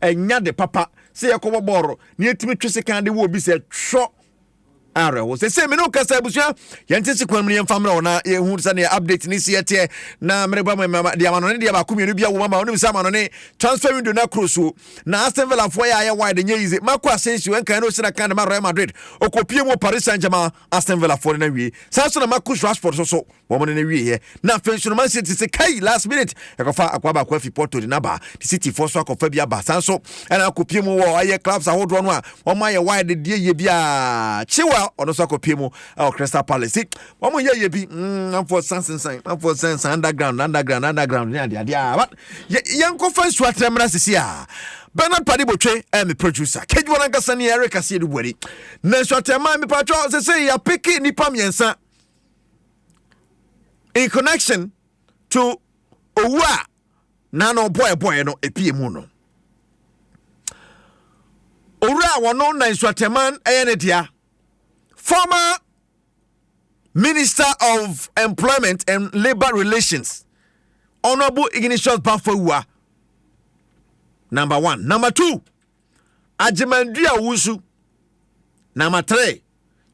enya de papa se yakobo boro ne yetimi twese kan de wo bi se tro are wo se me no kasa abusua yente se kwamri yemfamra wona ye hu se ne update ni se yete na mreba mama de amano ne de ba komienu bia wo mama woni se amano ne transfer window na crosso na Aston Villa fo ya wide nye yize mako Asensio enkan no sira kan ma Real Madrid okopie mo Paris Saint-Germain Aston Villa fo na wie sanso na Marcus Rashford so wo mo ne wie ye na fension Man City se kai last minute yakofa akwaba akwafi Porto de naba the City for so akofa bia ba sanso na akopie mo wo aye clubs ahodo no a wo ma ye wide de ye bia chiwa ono so akopie mo Crystal Palace wo mo ye bi for sansan for sansan underground ne dia but yanko fan so atremra sisi a Bernard Padibotwe me producer Kegyiwa nankasa ne Eric Asiedu Boadi na so atema me patro say ya pick nipa miensa in connection to owa na no boy no epie mu no owura wono na so atema ne dia former Minister of Employment and Labor Relations Honorable Ignatius Bafawua. Number 1. Number 2, Ajimandia Wusu. Number 3,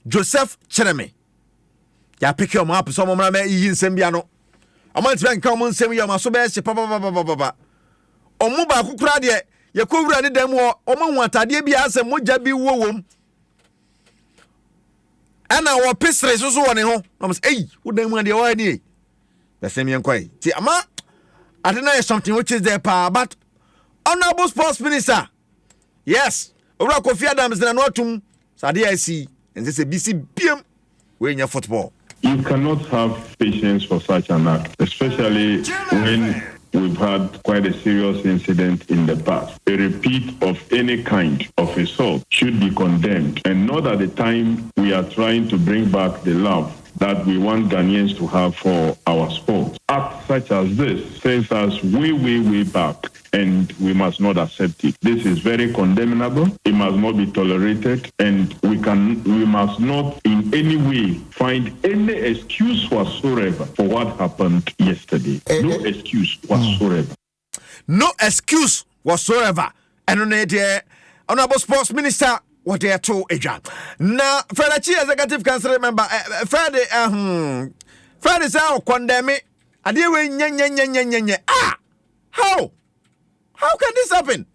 Joseph Cheneme. Ya pick your map, some of my yin sembiano. A month's bank common semi of my sobes, papa. Omuba Kukradia, Yakura de demo, Omonwata, Diabias, and Mujabi womb. And our pistres also one home. I must, hey, who they want the idea? The same young quay. See, Ama, I don't know something which is their power, but Honorable Sports Minister, yes, Ora Kofi Adams na notum, Sadia I see, and this is a BC BM when your football. You cannot have patience for such an act, especially when we've had quite a serious incident in the past. A repeat of any kind of assault should be condemned, and not at the time we are trying to bring back the love that we want Ghanaians to have for our sport. Acts such as this sends us way back, and we must not accept it. This is very condemnable. It must not be tolerated, and we must not in any way find any excuse whatsoever for what happened yesterday. No excuse whatsoever. No excuse whatsoever. And on the Honorable Sports Minister, what they are told Eja. Now, Friday Executive Council member, Friday say condemn it. I deal with nye. Ah, how can this happen?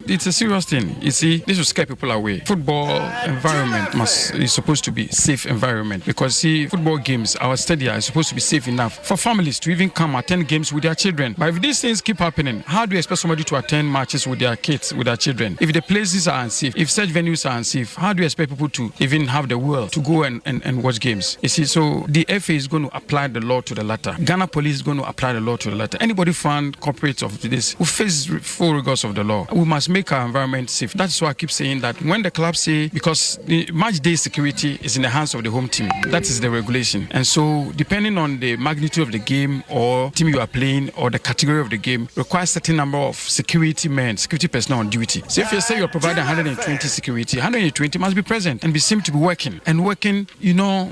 It's a serious thing. You see, this will scare people away. Football environment is supposed to be safe environment, because see, football games, our stadia is supposed to be safe enough for families to even come attend games with their children. But if these things keep happening, how do you expect somebody to attend matches with their kids, with their children? If the places are unsafe, if such venues are unsafe, how do you expect people to even have the will to go and watch games? You see, so the FA is going to apply the law to the latter. Ghana police is going to apply the law to the latter. Anybody found corporates of this who face full rigors of the law, we must make our environment safe. That's why I keep saying that when the clubs say, because the match day security is in the hands of the home team, that is the regulation. And so depending on the magnitude of the game or team you are playing or the category of the game, requires certain number of security personnel on duty. So if you say you're providing 120 security, 120 must be present and be seen to be working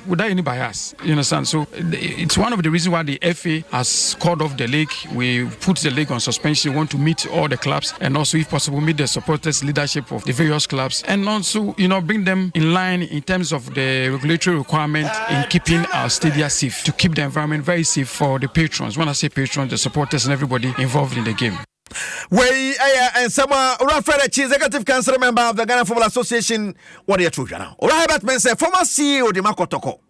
without any bias. You understand? So it's one of the reasons why the FA has called off the league. We put the league on suspension. We want to meet all the clubs, and also if possible meet the supporters leadership of the various clubs, and also bring them in line in terms of the regulatory requirement in keeping our stadia safe, to keep the environment very safe for the patrons. When I say patrons, the supporters and everybody involved in the game. And someone Rafael Executive Council member of the Ghana Football Association. What are you talking now? Alright, say former CEO de Makotoko.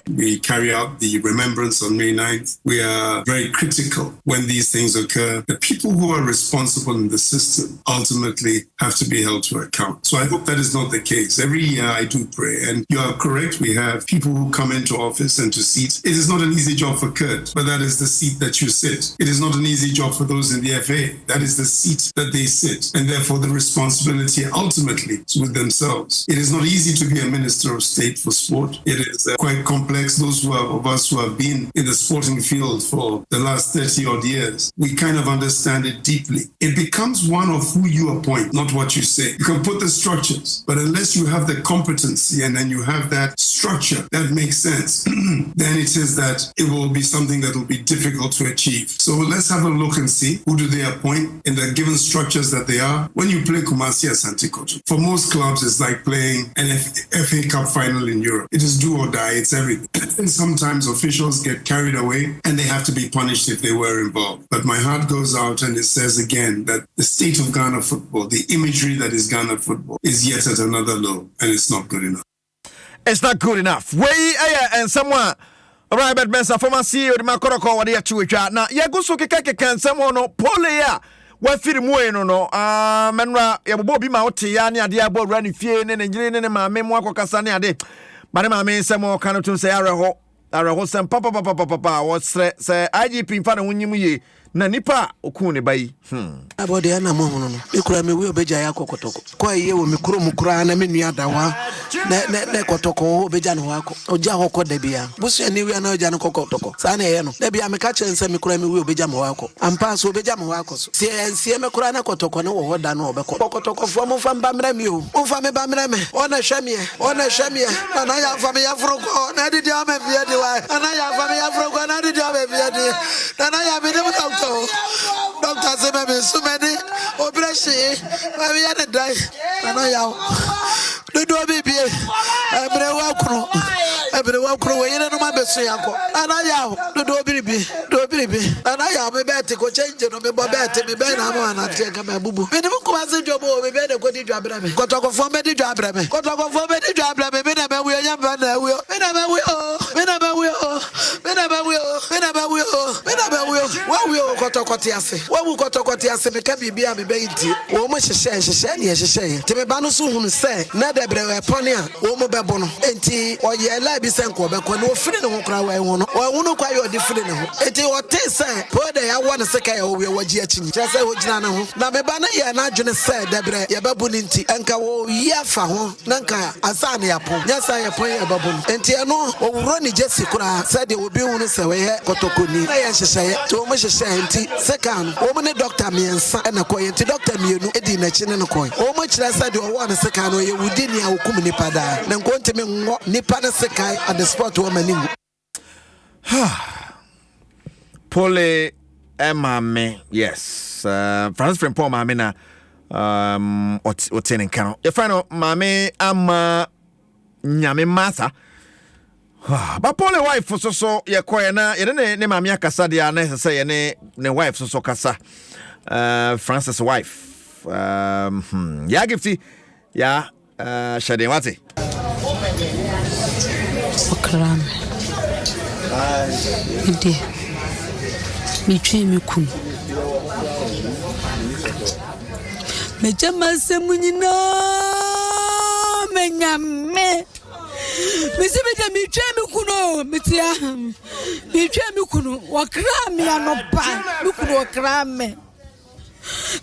We carry out the remembrance on May 9th. We are very critical when these things occur. The people who are responsible in the system ultimately have to be held to account. So I hope that is not the case. Every year I do pray, and you are correct. We have people who come into office and to seats. It is not an easy job for Kurt, but that is the seat that you sit. It is not an easy job for for those in the FA. That is the seat that they sit, and therefore the responsibility ultimately is with themselves. It is not easy to be a minister of state for sport. It is quite complex. Those of us who have been in the sporting field for the last 30 odd years, we kind of understand it deeply. It becomes one of who you appoint, not what you say. You can put the structures, but unless you have the competency and then you have that structure that makes sense, then it is that it will be something that will be difficult to achieve. So let's have a look and see who do they appoint in the given structures that they are. When you play Kumasi Asante Kotoko, for most clubs, it's like playing an FA Cup final in Europe. It is do or die. It's everything. And sometimes officials get carried away and they have to be punished if they were involved. But my heart goes out and it says again that the state of Ghana football, the imagery that is Ghana football, is yet at another low, and it's not good enough. It's not good enough. And someone, Robert Benson, former CEO, the Makoroko, what they are chewing. Now, Yaguso Kaka, someone, Polea, what film no, Menra, Yabobi Mauti, Yania, Diabo, Ranny Fian, and Jane, and my memoir, Casania, de Madame, may some more kind of say, Araho, some papa, what say, IGP in front of Winnie. Na nipa okun ne bayi abode na mo hono no ekura me we obeja ya kokotoko kwa ye wo me kuro mukura na me nua dawa na kotoko obeja no wako oja hoko da bia busu ani we na oja no kokotoko sa na ye no da bia me ka chense me kura me we obeja mo wako ampa so obeja mo wako so sie me kura na kotoko no wo hoda no obeko kokotoko fo mo fa mba mra mi o mo fa me ba mra me ona hwamie na ya fa me ya froko na di dia me bia di wa na ya fa me ya froko na di dia me bia di na ya me de Doctor Zimmerman, so many operation. I had a die. I know you. The door baby. Everyone crew. You know my best. And I the door baby. And I am a better go change it. Me better me ben am na take my bubu. Me never come as a job we better go to job. Go to for me the job. Go to for me the job. Me never we am ban we. Me never What we kotokotiase wa wu kotokotiase me ka bibia me benti wo mo hyehyɛ ne hyehyɛ te me ba no so hunu sɛ na da bre weapon a wo mo bɛbo no enti oye la bi sɛ nko bɛkɔ no ofiri ne ho kra wa ho no wo no kwa yɛ odi firi ne ho enti wo te sɛ po da ya wo ne sɛ ka yɛ wo wagye akyi kyɛ sɛ wo gyina ne ho na me ba na yɛ na adwene sɛ da bre yɛ bɛbo ne nti enka wo yɛ fa ho na nka asa ne yapon nya sa yɛ pon yɛ bɛbo enti ɛno wo wuro ne jesi kra sɛ de obi hu no sɛ wo yɛ kotokoni na yɛ hyehyɛ to mo hyehyɛ second woman doctor miensa na koy enti doctor mienu edi na chi ne no koy o mo kira sa de o wa ne second no ye wudi ni awokum nipa da na nkonti me ngo nipa ne sekai at the spot wo mani Pole Emame yes Francis Frimpong mame na otenen kan ye final mame ama nyame masa but Paul wife so ye koye na ye ne mame akasa dia na say ye ne wife so kasa Francis wife ya gifty ya shade wate okram ide mi twi mi kun me jama semunyina me nyame Missy, me try me kuno, Mitia. Me try me kuno, wakram me anopa, me kuno wakram me.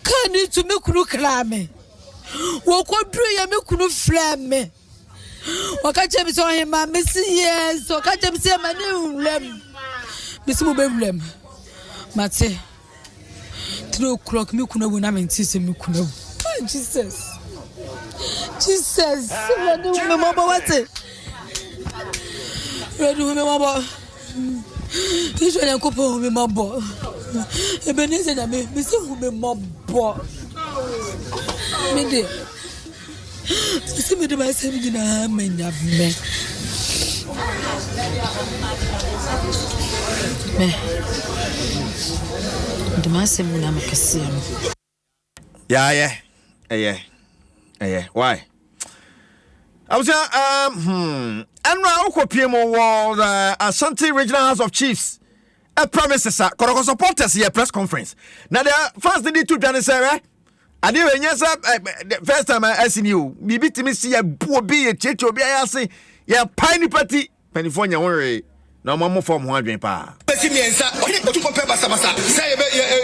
Can you to me kuno krame? Wakodru ya me kuno flame. Wakacha me so him, Missy, yes, wakacha me say my new lem. Miss Mubem, Mate. 3 o'clock, me kuno when I'm in Sissy, me kuno. Jesus. Mama, what's it? Redu me mama. Ijo na kopo me mabo. Ebeneze na me se hu me mabo. Me de. Se me de ba se me na menya me. Me. De ma se me na makase no. Yeah. Why? I was and now the Ashanti Regional House of Chiefs promises Koroko supporters here press conference. Now the first need to join say I didn't yes the first time I seen you. Bibi to me see a be a church obi I say yeah piney party California worry. No more from 100 pa. Miensa, oni otu ko pe basa basa. Say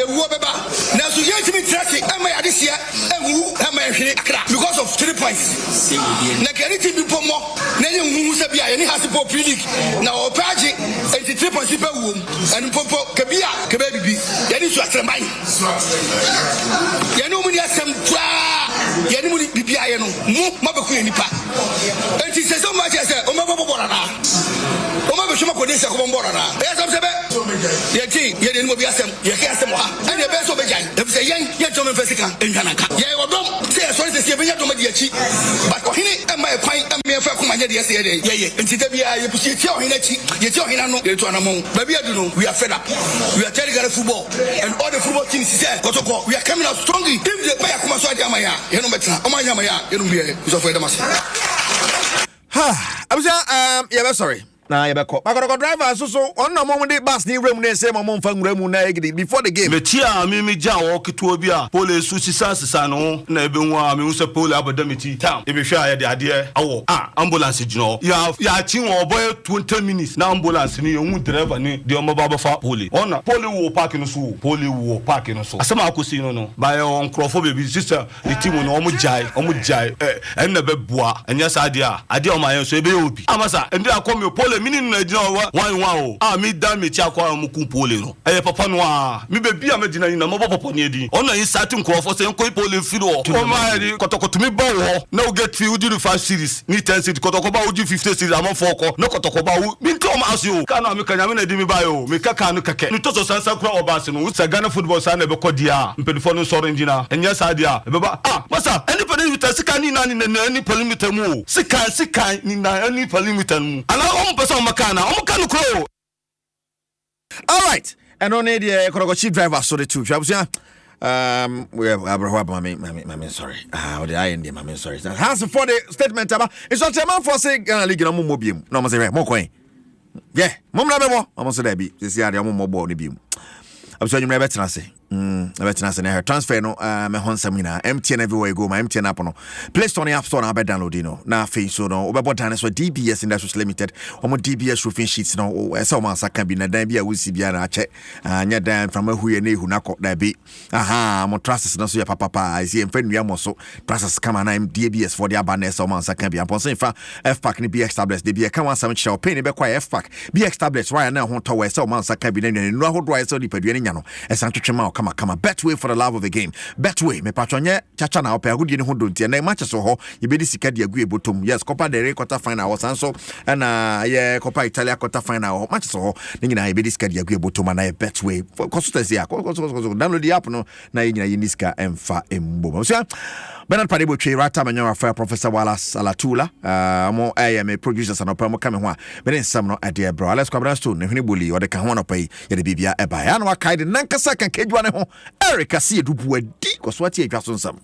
wo beba points. Na Keriti bi pomo na ye hu se bia ye ni hasipo League na o page 83 points pe wo and popo kebia kebe bibi ye ni so atremban ye no mu ni asem twa ye ni mu ni bibia ye no mu mabeku ye nipa enti se so ma che se o mabobo borana o mabe shoma ko de se ko borana e so se be ye ti ye de ni mo bi asem ye ke asem ha and ye be so be jan e se yen ye to me fesika enkanaka ye odom se so se se be ye to me di achi but ko hini e ma e kwan e me fa ko ma ye de se ye enti da bia ye pusi ti ohina chi ye ti ohina no ye to anamon ba bia du no we are fed up we are telling football and all the football teams say kotoko we are coming out strongly if the player come so dia maya ye no betra o ma nya maya ye no be so for them as I was yeah sorry na yebeko makoro driver so on na mom de bus ni rem na say mom fa ngura na egidi before the game metia mi ja wo keto bia police sisa no na ebe hu a me hu se police abadamiti tam ebe hwa ya de ade awo ambulance gino ya chi wo boy 20 minutes na ambulance ni hu driver ni de omo baba fa police ona police wo park no so police wo park no so asema akosi no by on crofo baby sister the team no omo jai en na be boa enya sa ade o ma yen so ebe obi amasa ndi akomi police mini na gina wan mi dan me tia kwa mu ku pole no papa no mi be bia me gina ni na mo papa ni edi ona yin starting crofo se nko pole firo o ma edi kotokoto mi ba wo na o get fi udi 5 series ni 10 series kotokoto ba udi 50 series am 4 ko no kotokoto ba mi nto ma asio kana mi kanya me na di mi ba yo mi kaka no keke ni to so sansa kura obase no sa Ghana football sa na be kodia mpedifo no so engina enya sa dia be ba masa any perimeter sika ni na any perimeter mu sika ni na any perimeter mu ala o all right and on the chief driver so the two we have I'm sorry the I and I'm sorry has for the statement about it's not a man for say league no mo biem no mo say mo coin yeah mo na be mo mo say that be this year mo ball ni biem I'm sorry you never better say na transfer no me honsam ina MTN everywhere you go my MTN app no Play Store and App Store na be download no na face so no obebo dan so DBS Industries Limited omo DBS roofing sheets no ese o man saka bi na dan bia wusi bia na ache anya dan from ahuye na ehu na ko da bi mo trusses no so ya papa I see emfa nua mo so trusses kama na DBS for the abanese o man saka bi apon so emfa F pack ni BX tablets de bia kan wasam che o pay ni be kwa F pack BX tablets why na ho to we se o man saka bi na nua hodo ese o di padua ni nya no esa twetwema Kama Betway for the love of the game. Betway me patronye chacha na opa agudi ni ho dontie na match so ho ye be di sika di agu ebotom. Yes, Copa del Rey quarter final was so na ye Copa Italia quarter final match so ho ni nyina ye be di sika di agu ebotom na ye Betway. Consultancy ya download the app no na ye nyina ye ni sika emfa embo. So Bernard Padebo Tree Rata Manyo for Professor Wallace Alatula mo me producers and opa mo kame ho a be nsam no ade bro. Let's go brand stone hwene boli o de ka ho no pay ye de bibia eba ya no akaide nankasa kan Kegyiwa ne ho Asiedu Boadi koswati atwa so nsam